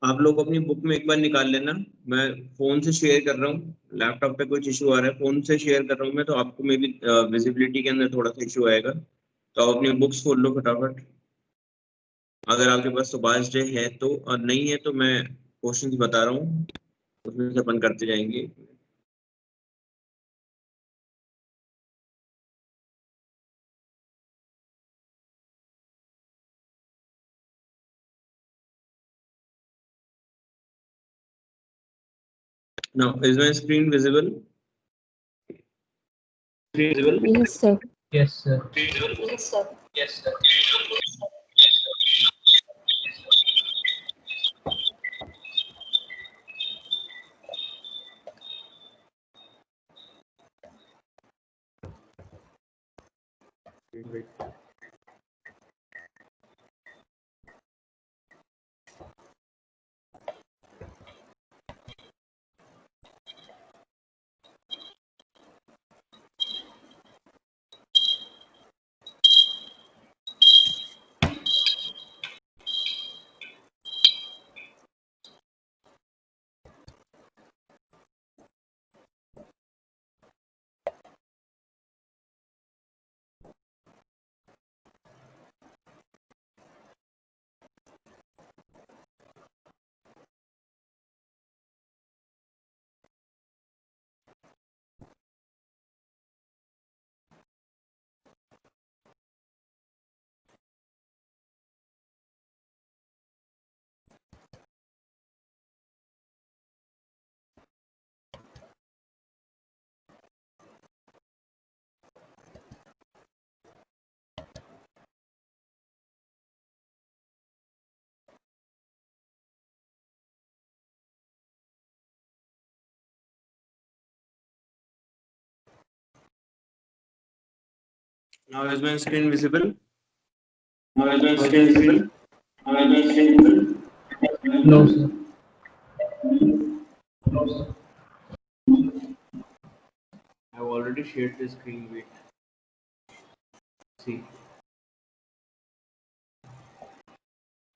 आप लोग अपनी बुक में एक बार निकाल लेना। मैं फोन से शेयर कर रहा हूँ, लैपटॉप पे कुछ इशू आ रहा है, फोन से शेयर कर रहा हूँ मैं, तो आपको मे बी विजिबिलिटी के अंदर थोड़ा सा इशू आएगा। तो आप अपनी बुक्स खोल लो फटाफट, अगर आपके पास सुभाष डे है तो, और नहीं है तो मैं क्वेश्चंस बता रहा हूँ, उसमें से अपन करते जाएंगे। Now, is my screen visible? Visible? Yes, sir. Yes, sir. Yes, sir. Yes, sir. Wait. Now is my screen visible? Now is my screen visible? Now is my screen visible? No, sir. No, sir. I have already shared the screen. Wait. See.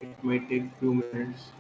It might take few minutes.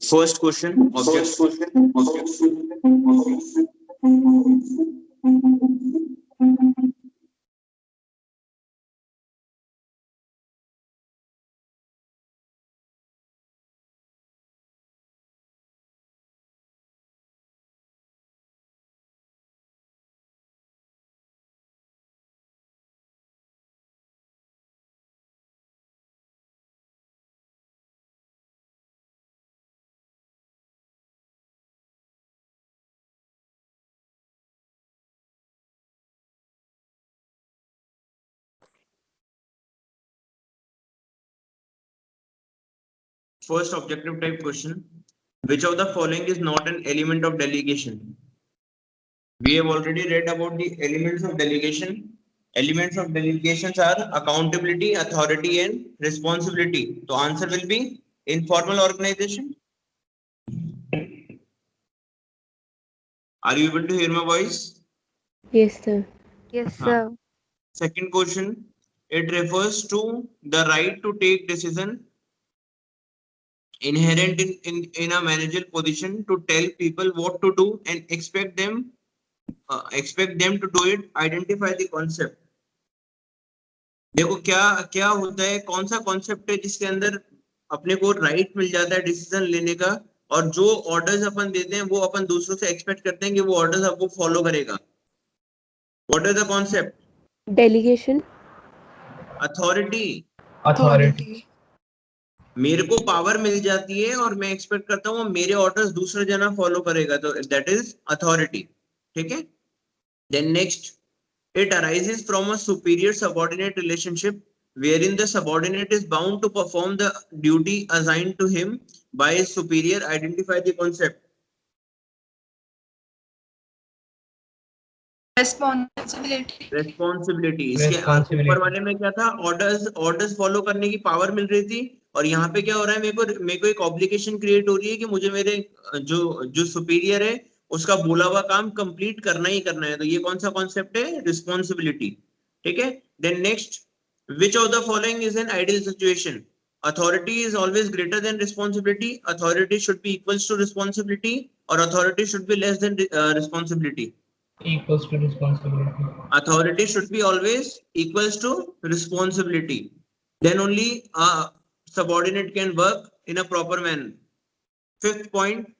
First question, first objective type question. Which of the following is not an element of delegation? We have already read about the elements of delegation. Elements of delegations are accountability, authority, and responsibility. So answer will be informal organization. Are you able to hear my voice? Yes, sir. Yes, sir. Second question. It refers to the right to take decision inherent in a managerial position to tell people what to do and expect them expect them to do it, identify the concept. देखो क्या क्या होता है, कौन सा concept है जिसके अंदर अपने को राइट मिल जाता है डिसीजन लेने का, और जो ऑर्डर्स अपन देते हैं वो अपन दूसरों से एक्सपेक्ट करते हैं कि वो ऑर्डर्स आपको फॉलो करेगा. What is the concept? Delegation. Authority. Authority. मेरे को पावर मिल जाती है और मैं एक्सपेक्ट करता हूँ मेरे ऑर्डर्स दूसरा जना फॉलो करेगा, तो दैट इज अथॉरिटी. ठीक है. Then next, it arises from a superior subordinate relationship wherein the subordinate is bound to perform the duty assigned to him by his superior. Identify the concept. Responsibility. इसके ऊपर वाले में क्या था, orders follow करने की पावर मिल रही थी, और यहाँ पे क्या हो रहा है, मेरे को एक ऑब्लिगेशन क्रिएट हो रही है कि मुझे मेरे जो सुपीरियर है उसका बोला हुआ काम कंप्लीट करना ही करना है. तो ये कौन सा कॉन्सेप्ट है? रिस्पॉन्सिबिलिटी. ठीक है. Then next, which of the following is an ideal situation? Authority is always greater than responsibility. Authority should be equals to responsibility, or authority should be less than responsibility. Equals to responsibility. Authority should be always equals to responsibility. Then only subordinate can work in a proper manner. Fifth point,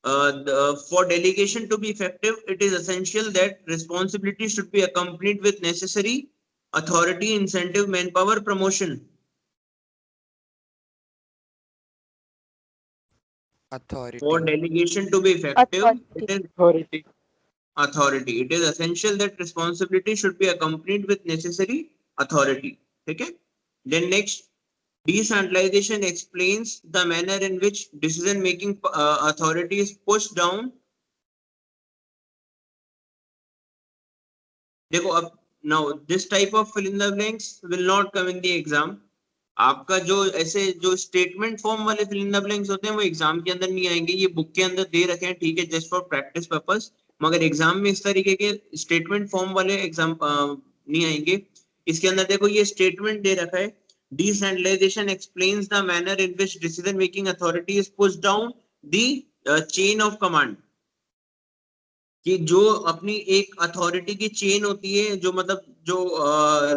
for delegation to be effective, it is essential that responsibility should be accompanied with necessary authority, incentive, manpower, promotion. Authority. For delegation to be effective, Authority. it is authority. It is essential that responsibility should be accompanied with necessary authority. Okay. Then next, decentralization explains the manner in which decision making authority is pushed down. देखो अब, now this type of fill in the blanks will not come in the exam. आपका जो ऐसे जो statement form वाले fill in the blanks होते हैं वो एग्जाम के अंदर नहीं आएंगे. ये बुक के अंदर दे रखे हैं, ठीक है, जस्ट फॉर प्रैक्टिस पर्पस, मगर एग्जाम में इस तरीके के स्टेटमेंट फॉर्म वाले एग्जाम नहीं आएंगे. इसके अंदर देखो ये स्टेटमेंट दे रखा है, decentralisation explains the manner in which decision making authority is pushed down the chain of command. कि जो अपनी एक अथॉरिटी की चेन होती है, जो मतलब जो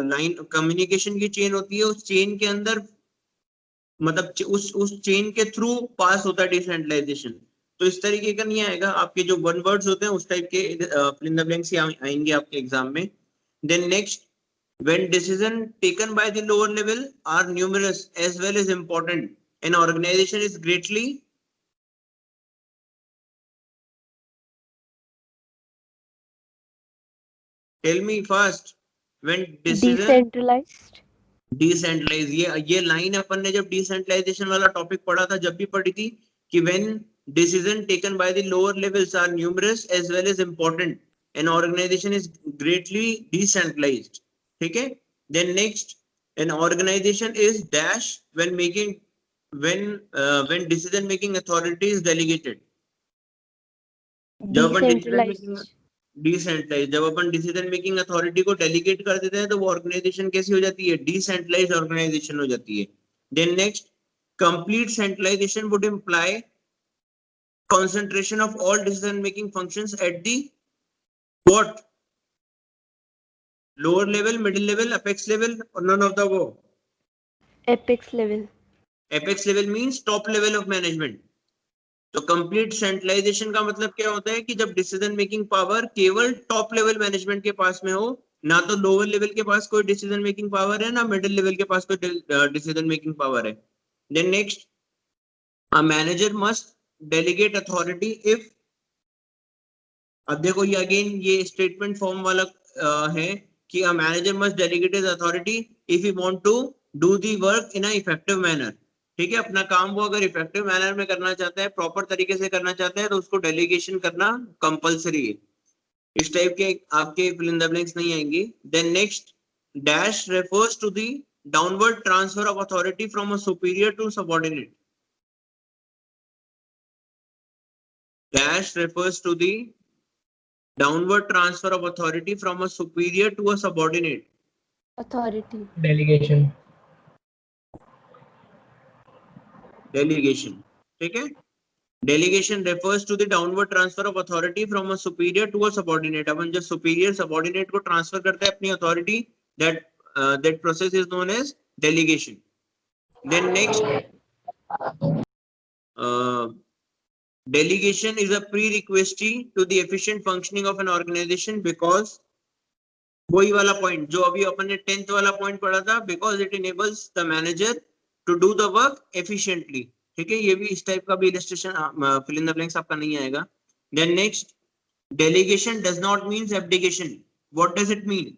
लाइन कम्युनिकेशन की चेन होती है, उस चेन के अंदर मतलब उस चेन के थ्रू पास होता है डिसेंट्रलाइजेशन. तो इस तरीके का नहीं आएगा. आपके जो वन वर्ड्स होते हैं उस टाइप के फिल इन द ब्लैंक्स आएंगे आपके एग्जाम में. Then next, when decision taken by the lower level are numerous as well as important, an organization is greatly tell me fast. When decision decentralized, ये line अपन ने जब decentralisation वाला topic पढ़ा था, जब भी पढ़ी थी कि when decision taken by the lower levels are numerous as well as important, an organization is greatly decentralized. ठीक है. Then next, an organization is dash when decision making authority is delegated. जब अपन डिसेंट्रलाइज, जब अपन decision making authority को delegate कर देते हैं तो वो ऑर्गेनाइजेशन कैसी हो जाती है? डिसेंट्रलाइज ऑर्गेनाइजेशन हो जाती है. Then next, complete centralisation would imply concentration of all decision making functions at the what? Lower level, middle level, apex level, or none of the above? Apex level. Apex level means top level of management. तो complete centralisation का मतलब क्या होता है कि जब decision making power केवल top level management के पास में हो, ना तो लोअर लेवल के पास कोई डिसीजन मेकिंग पावर है, ना मिडिल लेवल के पास कोई डिसीजन मेकिंग पावर है. Then next, a manager must delegate authority if, अब देखो ये अगेन ये स्टेटमेंट फॉर्म वाला है कि a manager must delegate his authority if you want to do the work in a effective manner. ठीक है. अपना काम वो अगर इफेक्टिव मैनर में करना चाहता है, प्रॉपर तरीके से करना चाहता है, तो उसको डेलीगेशन करना कंपलसरी है. इस टाइप के आपके फिल इन द ब्लैंक्स नहीं आएंगे. Then next, dash refers to the downward transfer of authority from a superior to subordinate. Dash refers to the downward transfer of authority from a superior to a subordinate. Authority. Delegation. Delegation. ठीक है. Delegation refers to the downward transfer of authority from a superior to a subordinate. अपन जब superior subordinate को transfer करते हैं अपनी authority, that process is known as delegation. Then next, delegation is a prerequisite to the efficient functioning of an organization because वही वाला point जो अभी अपन ने 10th वाला point पढ़ा था, because it enables the manager to do the work efficiently. ठीक है, ये भी इस टाइप का भी illustration fill in the blanks आपका नहीं आएगा. Then next, delegation does not mean abdication. What does it mean?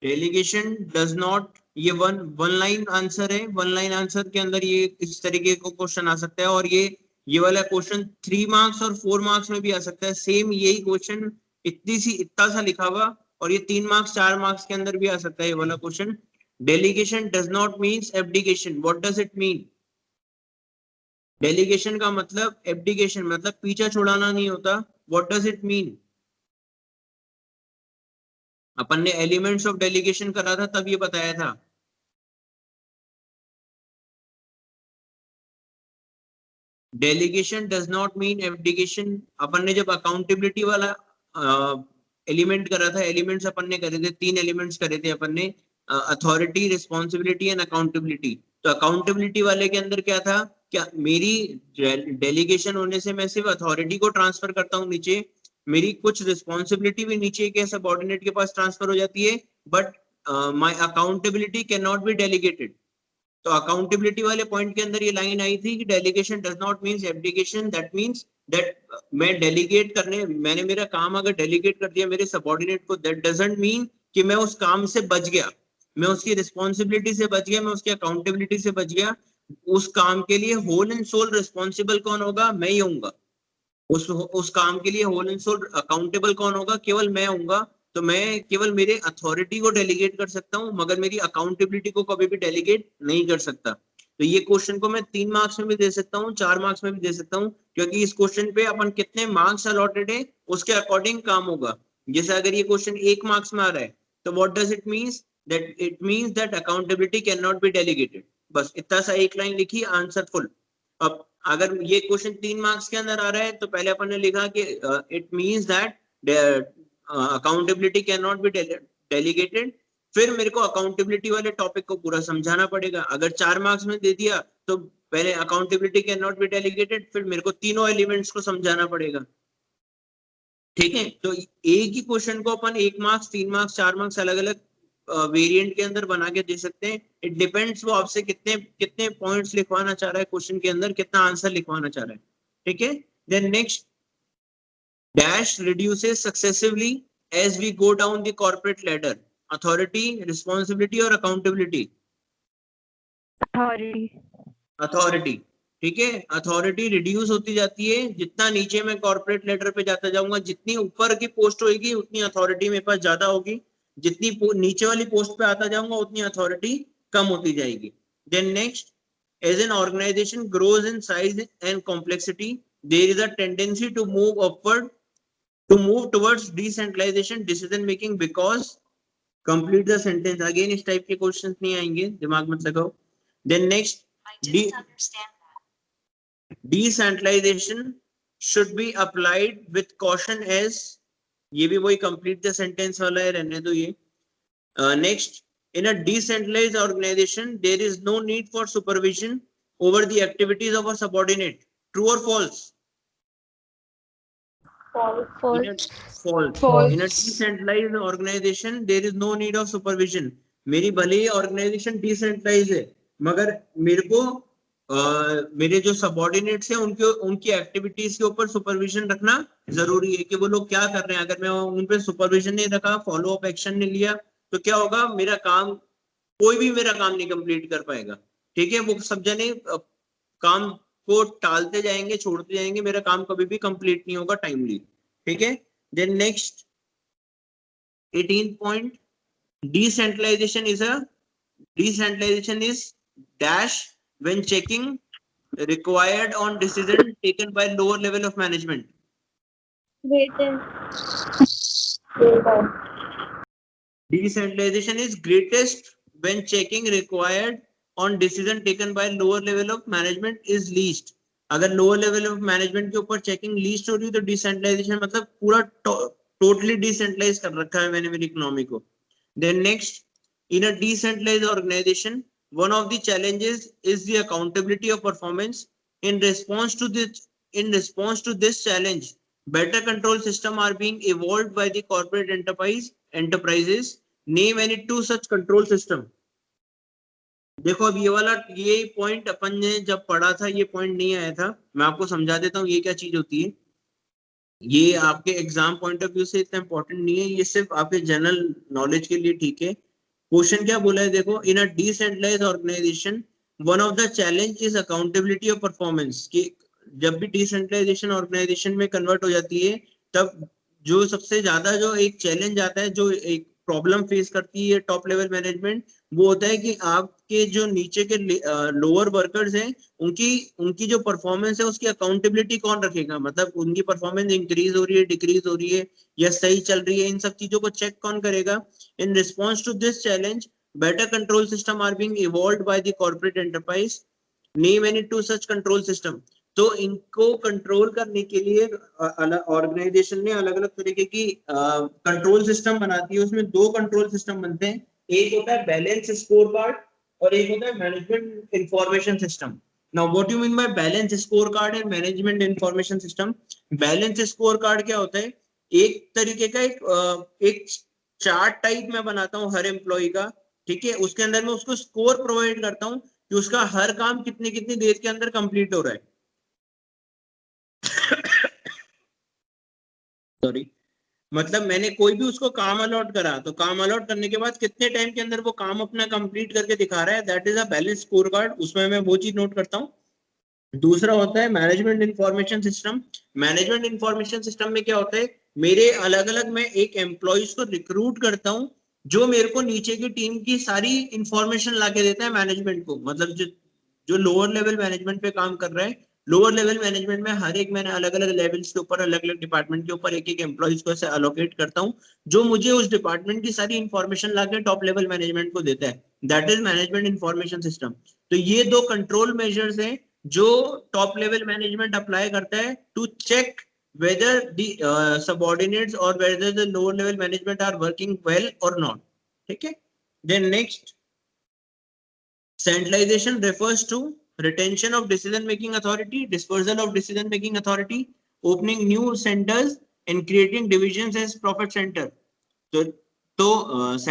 Delegation does not, ये वन लाइन आंसर है. वन लाइन आंसर के अंदर ये इस तरीके को क्वेश्चन आ सकता है और ये वाला क्वेश्चन 3 मार्क्स और 4 मार्क्स में भी आ सकता है. सेम यही क्वेश्चन इतना सा लिखा हुआ और ये 3 मार्क्स 4 मार्क्स के अंदर भी आ सकता है ये वाला question. Delegation does not means abdication. What does it mean? Delegation का मतलब एब्डिकेशन मतलब पीछा छुड़ाना नहीं होता. What does it mean? अपन ने एलिमेंट्स ऑफ डेलीगेशन करा था तब ये बताया था. Delegation does not mean abdication. अपन ने जब अकाउंटेबिलिटी वाला एलिमेंट करा था, एलिमेंट्स अपन ने करे थे 3 एलिमेंट्स करे थे अपन ने, अथॉरिटी, रिस्पॉन्सिबिलिटी एंड अकाउंटेबिलिटी. तो अकाउंटेबिलिटी वाले के अंदर क्या था, क्या मेरी डेलीगेशन होने से मैं सिर्फ अथॉरिटी को ट्रांसफर करता हूँ नीचे, मेरी कुछ रिस्पॉन्सिबिलिटी भी नीचे के सबऑर्डिनेट के पास ट्रांसफर हो जाती है, but my accountability can not be delegated. तो अकाउंटेबिलिटी वाले पॉइंट के अंदर ये लाइन आई थी कि delegation does not means abdication. That means that मैं डेलीगेट करने, मैंने मेरा काम अगर डेलीगेट कर दिया मेरे सबऑर्डिनेट को, दैट डजंट मीन कि मैं उस काम से बच गया, मैं उसकी रिस्पॉन्सिबिलिटी से बच गया, मैं उसकी अकाउंटेबिलिटी से बच गया. उस काम के लिए होल एंड सोल रिस्पॉन्सिबल कौन होगा? मैं ही होऊंगा. उस काम के लिए होल एंड सोल अकाउंटेबल कौन होगा? केवल मैं होऊंगा. तो मैं केवल मेरे अथॉरिटी को डेलीगेट कर सकता हूं मगर मेरी अकाउंटेबिलिटी को कभी भी डेलीगेट नहीं कर सकता. तो ये क्वेश्चन को मैं 3 मार्क्स में भी दे सकता हूं, 4 मार्क्स में भी दे सकता हूं, क्योंकि इस क्वेश्चन पे अपन कितने मार्क्स अलॉटेड है उसके अकॉर्डिंग काम होगा. जैसे अगर ये क्वेश्चन 1 मार्क्स में आ रहा है तो what does it means? That it means that accountability can not be delegated. बस इतना सा एक लाइन लिखी, आंसर फुल. अब अगर ये क्वेश्चन 3 मार्क्स के अंदर आ रहा है तो पहले अपन ने लिखा कि it means that accountability can not be delegated. फिर मेरे को अकाउंटेबिलिटी वाले टॉपिक को पूरा समझाना पड़ेगा. अगर 4 मार्क्स में दे दिया तो पहले accountability can not be delegated, फिर मेरे को तीनों एलिमेंट्स को समझाना पड़ेगा. ठीक है, तो एक ही क्वेश्चन को अपन 1 मार्क्स, 3 मार्क्स, 4 मार्क्स अलग अलग वेरिएंट के अंदर बना के दे सकते हैं. इट डिपेंड्स वो आपसे कितने पॉइंट्स लिखवाना चाह रहा है क्वेश्चन के अंदर, कितना आंसर लिखवाना चाह रहा है. ठीक है. Then next, dash reduces successively as we go down the corporate ladder. Authority, responsibility और अकाउंटेबिलिटी. अथॉरिटी. ठीक है, अथॉरिटी रिड्यूस होती जाती है जितना नीचे मैं कॉर्पोरेट लेटर पे जाता जाऊंगा. जितनी ऊपर की पोस्ट होगी उतनी अथॉरिटी मेरे पास ज्यादा होगी, जितनी नीचे वाली पोस्ट पे आता जाऊंगा उतनी अथॉरिटी कम होती जाएगी. Then next, as an organisation grows in size and complexity there is a tendency to move upward, to move towards decentralisation decision making because. Complete the sentence. Again इस टाइप के questions नहीं आएंगे, दिमाग मत लगाओ. Then next, decentralization should be applied with caution as. ये भी वही complete the sentence वाला है, रहने दो ये. Next, in a decentralized organization there is no need for supervision over the activities of a subordinate. True or false? False. False. In a decentralized organization there is no need of supervision. मेरी भले ही organization decentralized है मगर मेरे को मेरे जो subordinates हैं उनकी एक्टिविटीज के ऊपर सुपरविजन रखना जरूरी है कि वो लोग क्या कर रहे हैं. अगर मैं उन पे सुपरविजन नहीं रखा, फॉलो अप एक्शन नहीं लिया तो क्या होगा, मेरा काम, कोई भी मेरा काम नहीं कंप्लीट कर पाएगा. ठीक है, वो सब जने काम को टालते जाएंगे, छोड़ते जाएंगे, मेरा काम कभी भी कंप्लीट नहीं होगा टाइमली. ठीक है. Then next 18 point, decentralisation is dash when checking required on decision taken by lower level of management. Decentralization is greatest when checking required on decision taken by lower level of management is least. अगर lower level of management के ऊपर checking least हो रही है तो decentralisation मतलब पूरा totally decentralise कर रखा है मैंने मेरी इकोनॉमी को. Then next, in a decentralised organisation one of the challenges is the accountability of performance. In response to this challenge, better control system are being evolved by the corporate enterprises. Name any two such control system. देखो अब ये point अपन ने जब पढ़ा था ये point नहीं आया था. मैं आपको समझा देता हूँ ये क्या चीज होती है. ये आपके एग्जाम पॉइंट ऑफ व्यू से इतना इंपॉर्टेंट नहीं है, ये सिर्फ आपके जनरल नॉलेज के लिए ठीक है. क्वेश्चन क्या बोला है देखो, in a decentralised organisation one of the challenge is accountability of performance. कि जब भी डिसेंट्रलाइजेशन ऑर्गेनाइजेशन में कन्वर्ट हो जाती है तब जो सबसे ज्यादा जो एक चैलेंज आता है, जो एक प्रॉब्लम फेस करती है टॉप लेवल मैनेजमेंट, वो होता है कि आपके जो नीचे के लोअर वर्कर्स हैं उनकी जो परफॉर्मेंस है उसकी अकाउंटेबिलिटी कौन रखेगा. मतलब उनकी परफॉर्मेंस इंक्रीज हो रही है, डिक्रीज हो रही है या सही चल रही है, इन सब चीजों को चेक कौन करेगा. In response to this challenge better control system are being evolved by the corporate enterprise. Name any two such control system. तो इनको कंट्रोल करने के लिए ऑर्गेनाइजेशन ने अलग अलग तरीके की कंट्रोल सिस्टम बनाती है. उसमें दो कंट्रोल सिस्टम बनते हैं, एक होता है बैलेंस स्कोर कार्ड और एक होता है management information system. Now what you mean by balance score card and management information system. Balance score card क्या होता है, एक तरीके का एक चार्ट टाइप में बनाता हूँ हर एम्प्लॉय का, ठीक है. उसके अंदर मैं उसको स्कोर प्रोवाइड करता हूँ कि उसका हर काम कितनी कितनी देर के अंदर कंप्लीट हो रहा है. सॉरी, मतलब मैंने कोई भी उसको काम अलॉट करा तो काम अलॉट करने के बाद कितने टाइम के अंदर वो काम अपना कंप्लीट करके दिखा रहा है, that is a balance score card. उसमें मैं वो चीज नोट करता हूँ. दूसरा होता है management information system. Management information system में क्या होता है, मेरे अलग अलग मैं एक एम्प्लॉइज को रिक्रूट करता हूँ जो मेरे को नीचे की टीम की सारी इंफॉर्मेशन लाके देता है मैनेजमेंट को. मतलब जो लोअर लेवल मैनेजमेंट पे काम कर रहा है, लोअर लेवल मैनेजमेंट में हर एक मैंने अलग अलग लेवल्स के ऊपर अलग अलग डिपार्टमेंट के ऊपर एक एक एम्प्लॉइज को ऐसे अलोकेट करता हूँ जो मुझे उस डिपार्टमेंट की सारी इंफॉर्मेशन लाके टॉप लेवल मैनेजमेंट को देता है. That is management information system. तो ये दो कंट्रोल मेजर्स हैं जो टॉप लेवल मैनेजमेंट अप्लाई करता है to check whether the subordinates or whether the lower level management are working well or not. ठीक है. Then next, centralization refers to retention of decision making authority, dispersal of decision making authority, opening new centers and creating divisions as profit center. तो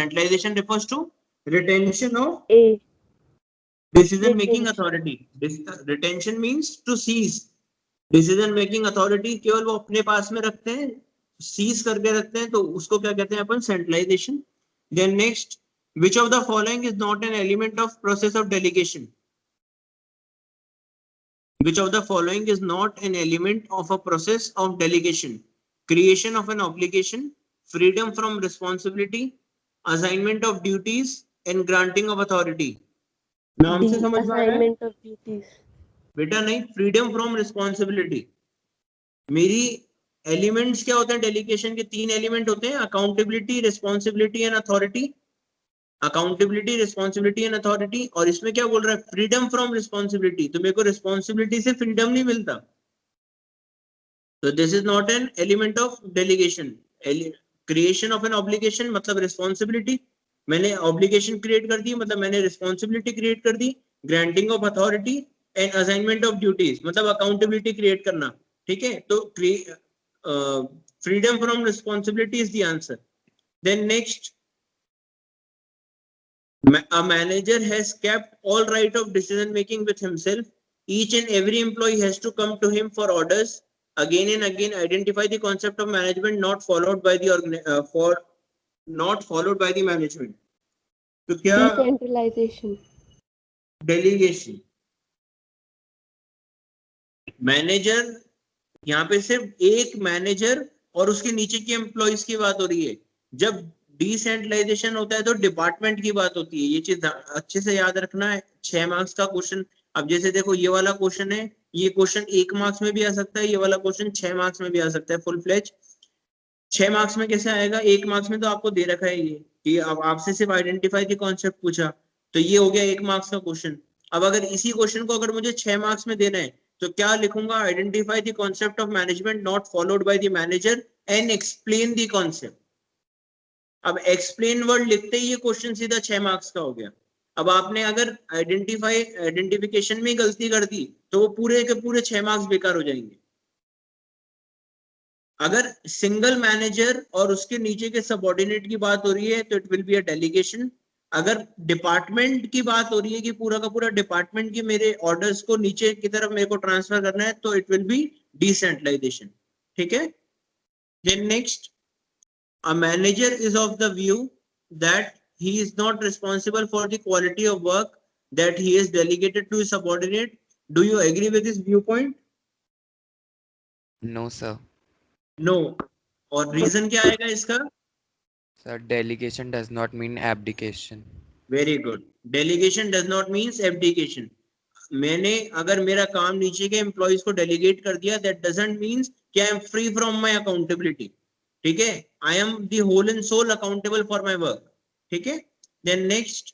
centralization refers to retention of A. decision making authority. Retention means to seize. Decision making authority केवल वो अपने पास में रखते हैं, seize करके रखते हैं, तो उसको क्या कहते हैं अपन, centralisation. Then next, which of the following is not an element of process of delegation. Which of the following is not an element of a process of delegation. Creation of an obligation, freedom from responsibility, assignment of duties and granting of authority. नाम से समझ में आ रहा है assignment of duties. बेटा नहीं, freedom from responsibility. मेरी elements क्या होते हैं डेलीगेशन के, तीन एलिमेंट होते हैं, accountability, responsibility and authority. Accountability, responsibility and authority. और इसमें क्या बोल रहा है, फ्रीडम फ्रॉम रिस्पॉन्सिबिलिटी. तो मेरे को रिस्पॉन्सिबिलिटी से फ्रीडम नहीं मिलता, तो this is not an element of delegation. Creation of an obligation मतलब रिस्पॉन्सिबिलिटी, मैंने ऑब्लिगेशन क्रिएट कर दी मतलब मैंने रिस्पॉन्सिबिलिटी क्रिएट कर दी. Granting of authority and assignment of duties मतलब अकाउंटेबिलिटी क्रिएट करना. ठीक है, तो freedom from responsibility is the answer. Then next, a manager has kept all right of decision making with himself. Each and every employee has to come to him for orders. Again and again identify the concept of management not followed by the not followed by the management. तो क्या, decentralisation. Delegation. Manager, यहाँ पे सिर्फ एक manager और उसके नीचे की एम्प्लॉइज की बात हो रही है. जब डिसेंट्रलाइजेशन होता है तो डिपार्टमेंट की बात होती है. ये चीज अच्छे से याद रखना है. 6 मार्क्स का क्वेश्चन. अब जैसे देखो ये वाला क्वेश्चन है, ये क्वेश्चन 1 मार्क्स में भी आ सकता है, ये वाला क्वेश्चन 6 मार्क्स में भी आ सकता है फुल फ्लेज. 6 मार्क्स में कैसे आएगा, 1 मार्क्स में तो आपको दे रखा है ये कि अब आपसे सिर्फ आइडेंटिफाई द कॉन्सेप्ट पूछा, तो ये हो गया 1 मार्क्स का क्वेश्चन। अब अगर इसी क्वेश्चन को अगर मुझे 6 मार्क्स में देना है तो क्या लिखूंगा, identify the concept of management not followed by the manager and explain the concept. अब एक्सप्लेन वर्ड लिखते ही ये क्वेश्चन सीधा 6 मार्क्स का हो गया। अब आपने अगर आइडेंटिफिकेशन में गलती कर दी तो वो पूरे के पूरे 6 मार्क्स बेकार हो जाएंगे। अगर सिंगल मैनेजर और उसके नीचे के सबऑर्डिनेट की बात हो रही है तो it will be a delegation. अगर डिपार्टमेंट की बात हो रही है कि पूरा का पूरा डिपार्टमेंट की मेरे ऑर्डर्स को नीचे की तरफ मेरे को ट्रांसफर करना है तो इट विल बी डिसेंट्रलाइजेशन। ठीक है। Then next, a manager is of the view that he is not responsible for the quality of work that he is delegated to his subordinate. Do you agree with this viewpoint? No, sir. No. और reason क्या आएगा इसका? Sir, delegation does not mean abdication. Very good. Delegation does not means abdication. मैंने अगर मेरा काम नीचे के एम्प्लॉइज को डेलीगेट कर दिया, that doesn't means कि I am free from my accountability. ठीक है, I am the whole and sole accountable for my work. ठीक है। Then next,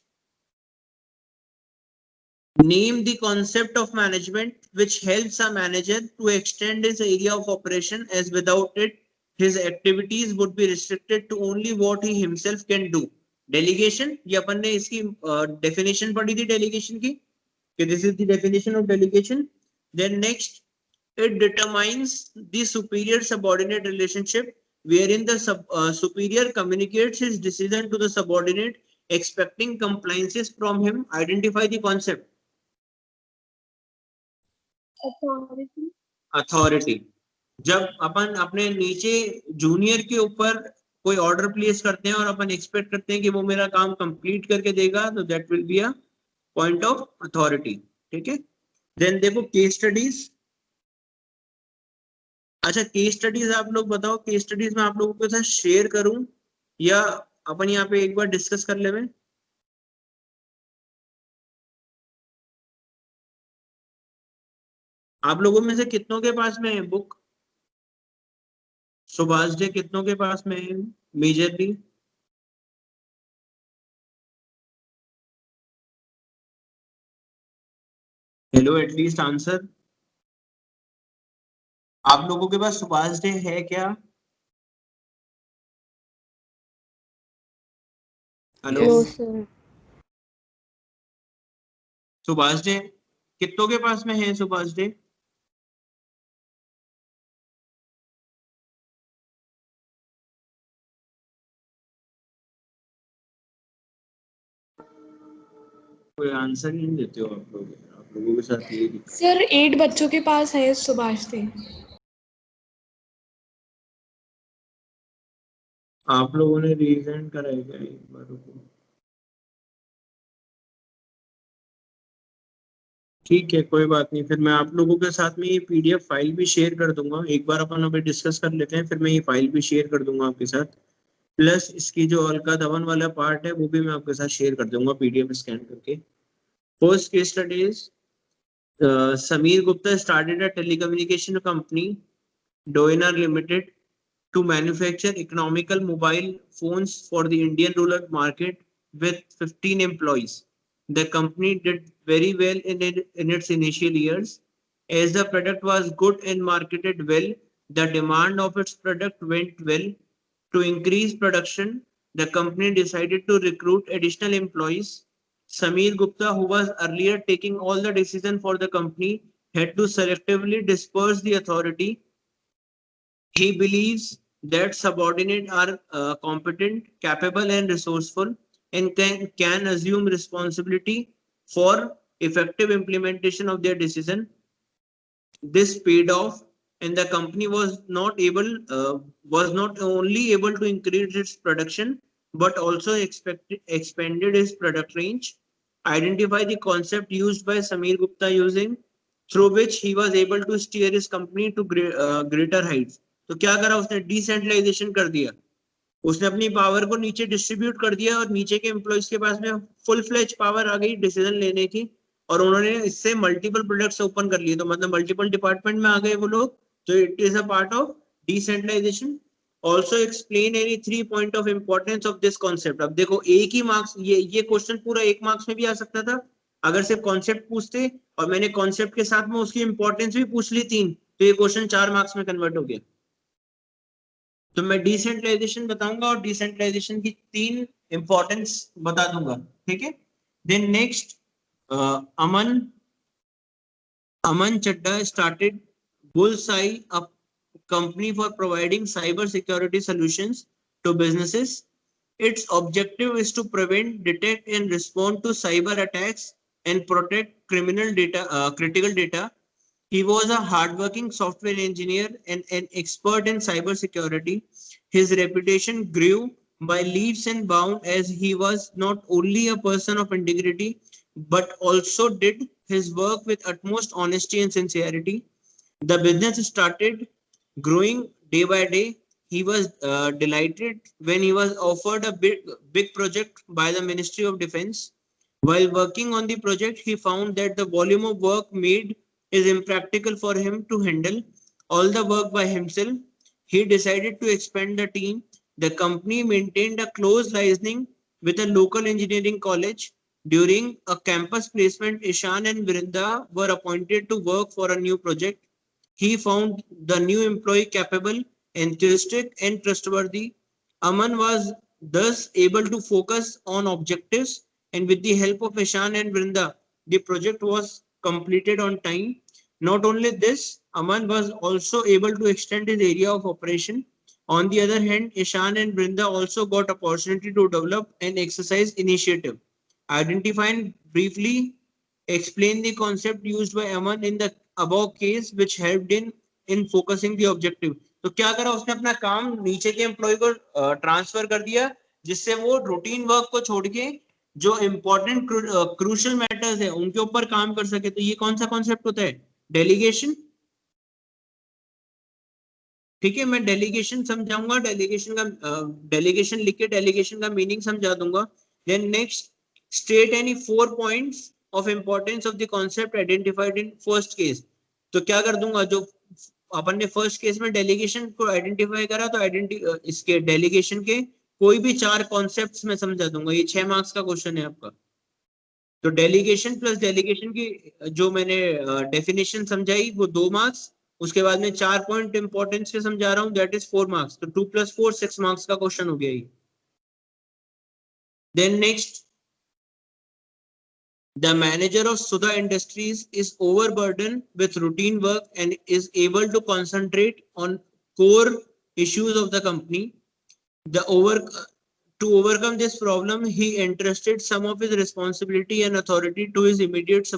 name the concept of management which helps a manager to extend his area of operation, as without it his activities would be restricted to only what he himself can do. Delegation, ये अपन ने इसकी definition पढ़ी थी delegation की, कि this is the definition of delegation. Then next, it determines the superior subordinate relationship wherein the superior communicates his decision to the subordinate expecting compliances from him. Identify the concept. Authority. जब अपन अपने नीचे junior के ऊपर कोई order place करते हैं और अपन expect करते हैं कि वो मेरा काम कंप्लीट करके देगा, तो that will be a point of authority. ठीक है। देन देखो केस स्टडीज। अच्छा, केस स्टडीज आप लोग बताओ, केस स्टडीज में आप लोगों के साथ शेयर करूं या अपन यहाँ पे एक बार डिस्कस कर लेवे? आप लोगों में से कितनों के पास में है बुक? सुभाष डे कितनों के पास में है मेजरली? Hello, at least answer. आप लोगों के पास सुभाष डे है क्या? Hello. No, Yes. sir. Subhash day कितनों के पास में है सुभाष डे? कोई आंसर ही नहीं देते हो आप लोग। आप लोगों के साथ ये दिक्कत। सर 8 बच्चों के पास है सुभाष डे। आप लोगों ने रीजन कराएगा एक बार रुको। ठीक है, कोई बात नहीं, फिर मैं आप लोगों के साथ में ये पीडीएफ फाइल भी शेयर कर दूंगा। एक बार अपन अभी डिस्कस कर लेते हैं, फिर मैं ये फाइल भी शेयर कर दूंगा आपके साथ। प्लस इसकी जो अलका धवन वाला पार्ट है वो भी मैं आपके साथ शेयर कर दूंगा पीडीएफ स्कैन करके। First case study is Samir Gupta started a telecommunication company, Doinar Limited, to manufacture economical mobile phones for the Indian rural market with 15 employees. The company did very well in its initial years. As the product was good and marketed well, the demand of its product went well. To increase production, the company decided to recruit additional employees. Samir Gupta, who was earlier taking all the decision for the company, had to selectively disperse the authority. He believes that subordinates are competent, capable, and resourceful, and can assume responsibility for effective implementation of their decision. This paid off, and the company was not only able to increase its production but also expanded its product range. Identify the concept used by Samir Gupta using through which he was able to steer his company to greater heights. तो क्या करा उसने? Decentralisation कर दिया। उसने अपनी power को नीचे डिस्ट्रीब्यूट कर दिया और नीचे के एम्प्लॉइज के पास में फुल फ्लेज पावर आ गई डिसीजन लेने की, और उन्होंने इससे मल्टीपल प्रोडक्ट्स ओपन कर लिए। तो मतलब मल्टीपल डिपार्टमेंट में आ गए वो लोग। तो it is a part of decentralisation. Also explain any 3 point of importance of this concept. अब देखो एक ही मार्क्स, ये क्वेश्चन पूरा 1 मार्क्स में भी आ सकता था अगर सिर्फ कॉन्सेप्ट पूछते, और मैंने कॉन्सेप्ट के साथ में उसकी इंपॉर्टेंस भी पूछ ली 3, तो ये क्वेश्चन 4 मार्क्स में कन्वर्ट हो गया। तो मैं डिसेंट्रलाइजेशन बताऊंगा और डिसेंट्रलाइजेशन की 3 इंपॉर्टेंस बता दूंगा, ठीक है। Then next, Aman Chadda started Bullseye, a company for providing cyber security solutions to businesses. Its objective is to prevent, detect, and respond to cyber attacks and protect critical data. He was a hardworking software engineer and an expert in cyber security. His reputation grew by leaps and bounds as he was not only a person of integrity but also did his work with utmost honesty and sincerity. The business started growing day by day. He was delighted when he was offered a big project by the Ministry of Defense. While working on the project, he found that the volume of work made is impractical for him to handle all the work by himself. He decided to expand the team. The company maintained a close liaison with a local engineering college. During a campus placement, Ishan and Vrinda were appointed to work for a new project. He found the new employee capable, enthusiastic, and trustworthy. Aman was thus able to focus on objectives, and with the help of Ishan and Vrinda, the project was completed on time. Not only this, Aman was also able to extend his area of operation. On the other hand, Ishan and Vrinda also got opportunity to develop and exercise initiative. Identify and briefly explain the concept used by Aman in the above case, which helped in focusing the objective. तो क्या करा उसने, अपना काम नीचे के employ को transfer कर दिया, जिससे वो रूटीन वर्क को छोड़ के जो इंपॉर्टेंट क्रूशियल मैटर्स है उनके ऊपर काम कर सके। तो ये कौन सा कॉन्सेप्ट होता है? डेलीगेशन। ठीक है, मैं डेलीगेशन समझाऊंगा, डेलीगेशन लिख के डेलीगेशन का मीनिंग समझा दूंगा। Then next, state any 4 points of importance of the concept identified in first case. तो क्या कर दूंगा, जो अपन ने फर्स्ट केस में डेलीगेशन को आइडेंटिफाई करा, तो इसके डेलीगेशन के कोई भी 4 कॉन्सेप्ट्स में समझा दूंगा। ये 6 मार्क्स का क्वेश्चन है आपका। तो डेलीगेशन प्लस डेलीगेशन की जो मैंने डेफिनेशन समझाई वो 2 मार्क्स, उसके बाद में 4 पॉइंट इंपॉर्टेंस के समझा रहा हूं, दैट इज 4 मार्क्स। तो 2 + 4 6 मार्क्स का क्वेश्चन हो गया ये। Then next, the manager of Sudha Industries is overburdened with routine work and is able to concentrate on core issues of the company. To overcome this problem, he entrusted some of his responsibility and authority to his immediate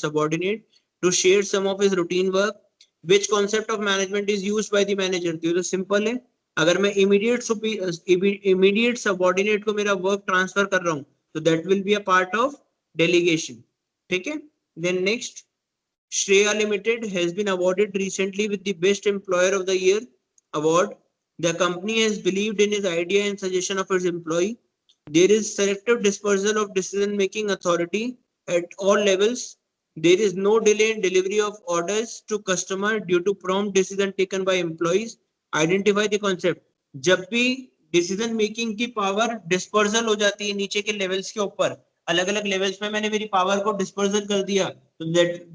subordinate to share some of his routine work. Which concept of management is used by the manager? तो simple है, अगर मैं immediate subordinate को मेरा work transfer कर रहा हूँ, तो that will be a part of delegation. ठीक है। Then next, Shreya Limited has been awarded recently with the Best Employer of the Year award. The company has believed in his idea and suggestion of its employee. There is selective dispersal of decision-making authority at all levels. There is no delay in delivery of orders to customer due to prompt decision taken by employees. Identify the concept. जब भी decision making की power dispersal हो जाती है नीचे के levels के ऊपर, अलग अलग लेवल्स में मैंने मेरी पावर को डिस्पर्सल कर दिया, तो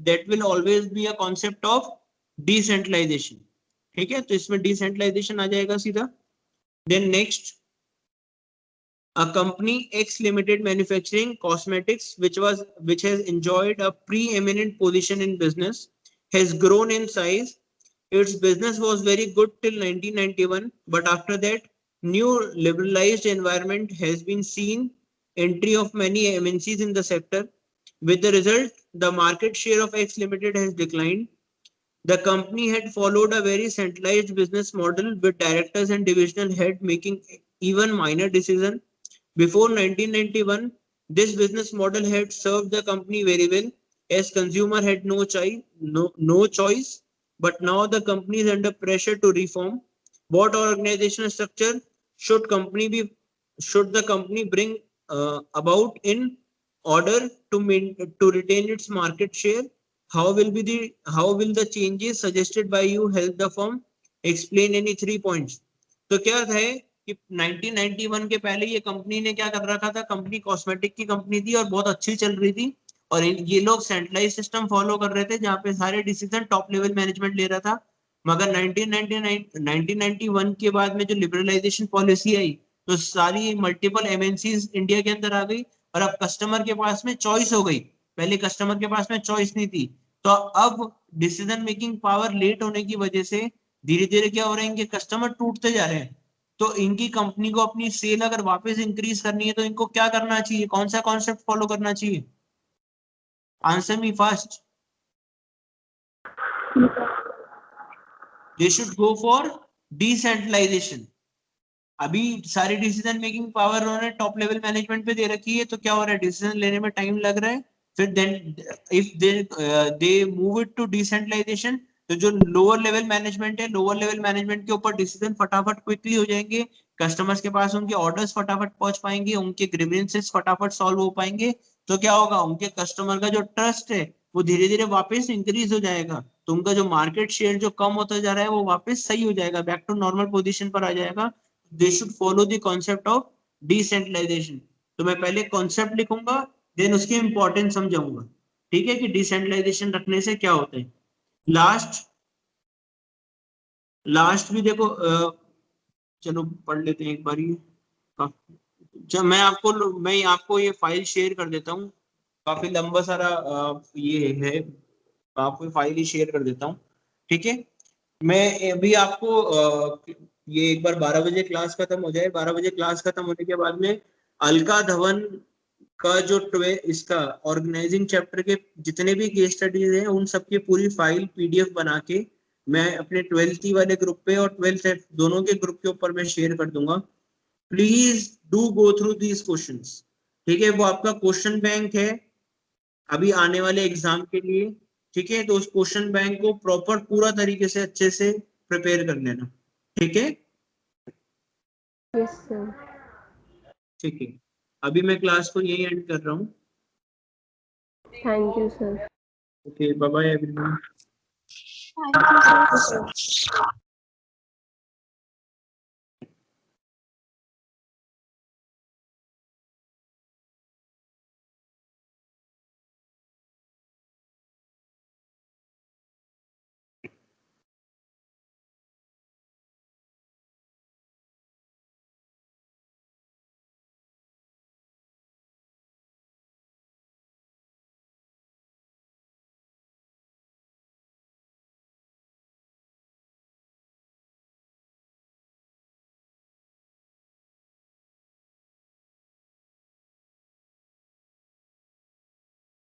that will always be a concept of decentralisation. ठीक है, तो इसमें डिसेंट्रलाइजेशन आ जाएगा सीधा। Then next, a company X Limited manufacturing cosmetics which has enjoyed a preeminent position in business has grown in size. Its business was very good till 1991, but after that new liberalized environment has been seen, entry of many MNCs in the sector. With the result, the market share of X Limited has declined. The company had followed a very centralized business model with directors and divisional head making even minor decisions. Before 1991, this business model had served the company very well as consumer had no choice. But now the company is under pressure to reform. What organizational structure should the company bring about in order to retain its market share? How will the changes suggested by you help the firm? Explain any 3 points. तो क्या था कि 1991 के पहले ये company ने क्या कर रखा था, कंपनी कॉस्मेटिक की कंपनी थी और बहुत अच्छी चल रही थी, और ये लोग सेंट्रलाइज सिस्टम फॉलो कर रहे थे जहाँ पे सारे डिसीजन टॉप लेवल मैनेजमेंट ले रहा था। मगर 1991 के बाद में जो लिबरलाइजेशन पॉलिसी आई, तो सारी मल्टीपल एमएनसीज इंडिया के अंदर आ गई, और अब कस्टमर के पास में चॉइस हो गई। पहले कस्टमर के पास में चॉइस नहीं थी, तो अब डिसीजन मेकिंग पावर लेट होने की वजह से धीरे धीरे क्या हो रहा है, इनके कस्टमर टूटते जा रहे हैं। तो इनकी कंपनी को अपनी सेल अगर वापस इंक्रीज करनी है तो इनको क्या करना चाहिए, कौन सा कॉन्सेप्ट फॉलो करना चाहिए? Answer me fast. They should go for decentralisation. अभी सारी डिसीजन मेकिंग पावर उन्होंने टॉप लेवल मैनेजमेंट पे दे रखी है, तो क्या हो रहा है, डिसीजन लेने में टाइम लग रहा है। फिर then if they move it to decentralisation, तो जो लोअर लेवल मैनेजमेंट है, लोअर लेवल मैनेजमेंट के ऊपर डिसीजन फटाफट क्विकली हो जाएंगे, कस्टमर्स के पास उनके ऑर्डर्स फटाफट पहुंच पाएंगे, उनके ग्रीवेंसेस फटाफट सॉल्व हो पाएंगे। तो क्या होगा, उनके कस्टमर का जो ट्रस्ट है वो धीरे धीरे वापस इंक्रीज हो जाएगा, तो उनका जो मार्केट शेयर जो कम होता जा रहा है वो वापस सही हो जाएगा, बैक टू नॉर्मल पोजीशन पर आ जाएगा। They should follow the concept of decentralisation. तो मैं पहले कॉन्सेप्ट लिखूंगा, देन उसकी इंपॉर्टेंस समझाऊंगा, ठीक है, कि डिसेंट्रलाइजेशन रखने से क्या होता है। लास्ट भी देखो, चलो पढ़ लेते हैं एक बार ये। मैं आपको ये फाइल शेयर कर देता हूँ, काफी लंबा सारा ये है, आपको फाइल ही शेयर कर देता हूँ, ठीक है। मैं अभी आपको ये एक बार 12 बजे क्लास खत्म हो जाए, 12 बजे क्लास खत्म होने के बाद में अलका धवन का जो इसका ऑर्गेनाइजिंग चैप्टर के जितने भी केस स्टडीज हैं उन सबकी पूरी फाइल पीडीएफ बना के मैं अपने 12th वाले ग्रुप पे और 12th दोनों के ग्रुप के ऊपर मैं शेयर कर दूंगा। Please do go through these questions, ठीक है। वो आपका क्वेश्चन बैंक है अभी आने वाले एग्जाम के लिए, ठीक है। तो उस क्वेश्चन बैंक को प्रॉपर पूरा तरीके से अच्छे से प्रिपेयर कर लेना, ठीक है। Yes, sir. ठीक है, अभी मैं क्लास को यही एंड कर रहा हूँ। Thank you, sir. Okay, bye bye everyone. Thank you, sir.